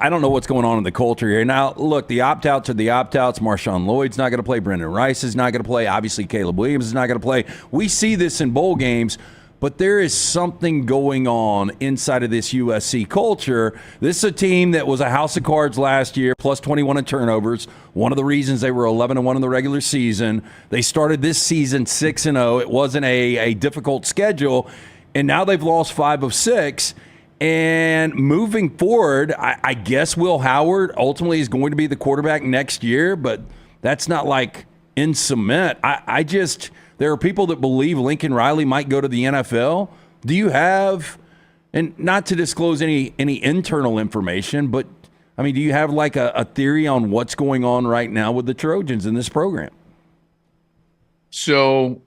I don't know what's going on in the culture here. Now, look, the opt-outs are the opt-outs. Marshawn Lloyd's not going to play. Brendan Rice is not going to play. Obviously, Caleb Williams is not going to play. We see this in bowl games, but there is something going on inside of this USC culture. This is a team that was a house of cards last year, plus 21 in turnovers. One of the reasons they were 11-1 in the regular season. They started this season 6-0. It wasn't a difficult schedule, and now they've lost 5 of 6. And moving forward, I guess Will Howard ultimately is going to be the quarterback next year, but that's not like in cement. There are people that believe Lincoln Riley might go to the NFL. Do you have, and not to disclose any internal information, but I mean, do you have like a theory on what's going on right now with the Trojans in this program? So,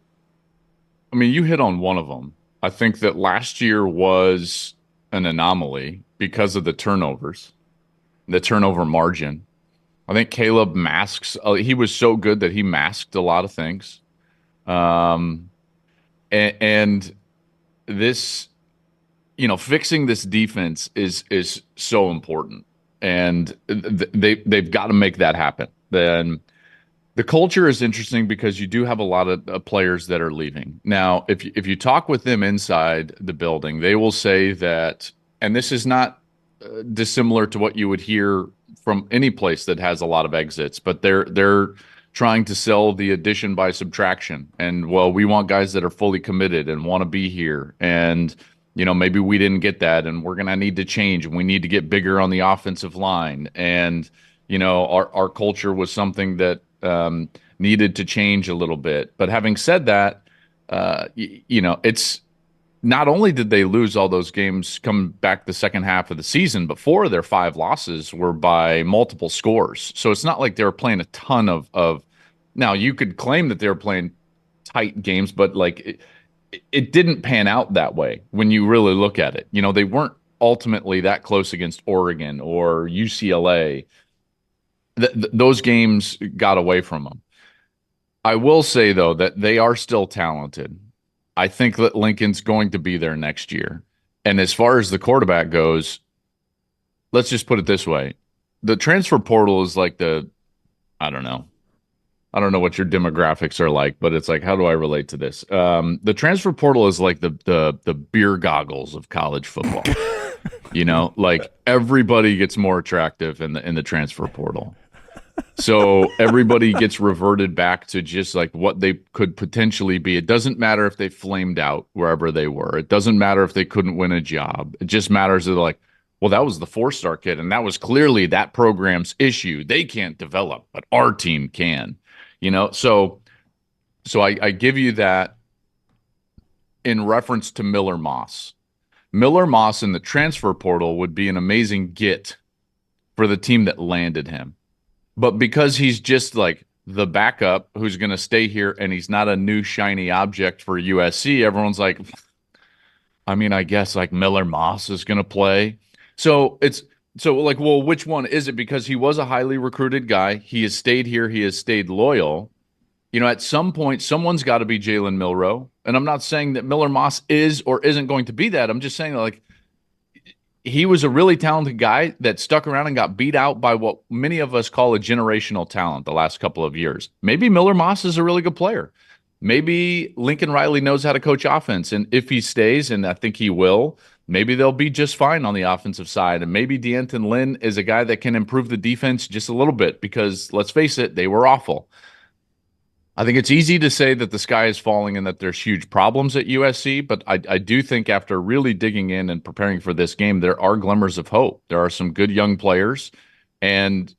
I mean, you hit on one of them. I think that last year was an anomaly because of the turnovers, the turnover margin. I think Caleb masks. He was so good that he masked a lot of things. And this, fixing this defense is so important, and they've got to make that happen. Then the culture is interesting because you do have a lot of players that are leaving. Now, if you talk with them inside the building, they will say that, and this is not dissimilar to what you would hear from any place that has a lot of exits, but they're trying to sell the addition by subtraction. And, well, we want guys that are fully committed and want to be here. And, maybe we didn't get that, and we're going to need to change, and we need to get bigger on the offensive line. And, our culture was something that needed to change a little bit. But having said that, it's not only did they lose all those games come back the second half of the season, but 4 of their 5 losses were by multiple scores. So it's not like they were playing a ton of now you could claim that they were playing tight games, but like it didn't pan out that way when you really look at it. They weren't ultimately that close against Oregon or UCLA. Those games got away from them. I will say, though, that they are still talented. I think that Lincoln's going to be there next year. And as far as the quarterback goes, let's just put it this way. The transfer portal is like I don't know what your demographics are like, but it's like, how do I relate to this? The transfer portal is like the beer goggles of college football. Like everybody gets more attractive in the transfer portal. So everybody gets reverted back to just like what they could potentially be. It doesn't matter if they flamed out wherever they were. It doesn't matter if they couldn't win a job. It just matters that, like, well, that was the 4-star kid, and that was clearly that program's issue. They can't develop, but our team can. So I give you that in reference to Miller Moss. Miller Moss in the transfer portal would be an amazing get for the team that landed him. But because he's just like the backup who's going to stay here and he's not a new shiny object for USC, everyone's like, I mean, I guess like Miller Moss is going to play. So like, well, which one is it? Because he was a highly recruited guy. He has stayed here. He has stayed loyal. At some point, someone's got to be Jalen Milroe. And I'm not saying that Miller Moss is or isn't going to be that. I'm just saying, like, he was a really talented guy that stuck around and got beat out by what many of us call a generational talent the last couple of years. Maybe Miller Moss is a really good player. Maybe Lincoln Riley knows how to coach offense. And if he stays, and I think he will, maybe they'll be just fine on the offensive side. And maybe D'Anton Lynn is a guy that can improve the defense just a little bit because, let's face it, they were awful. I think it's easy to say that the sky is falling and that there's huge problems at USC, but I do think after really digging in and preparing for this game, there are glimmers of hope. There are some good young players, and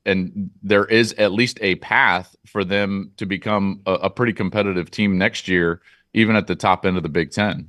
there is at least a path for them to become a pretty competitive team next year, even at the top end of the Big Ten.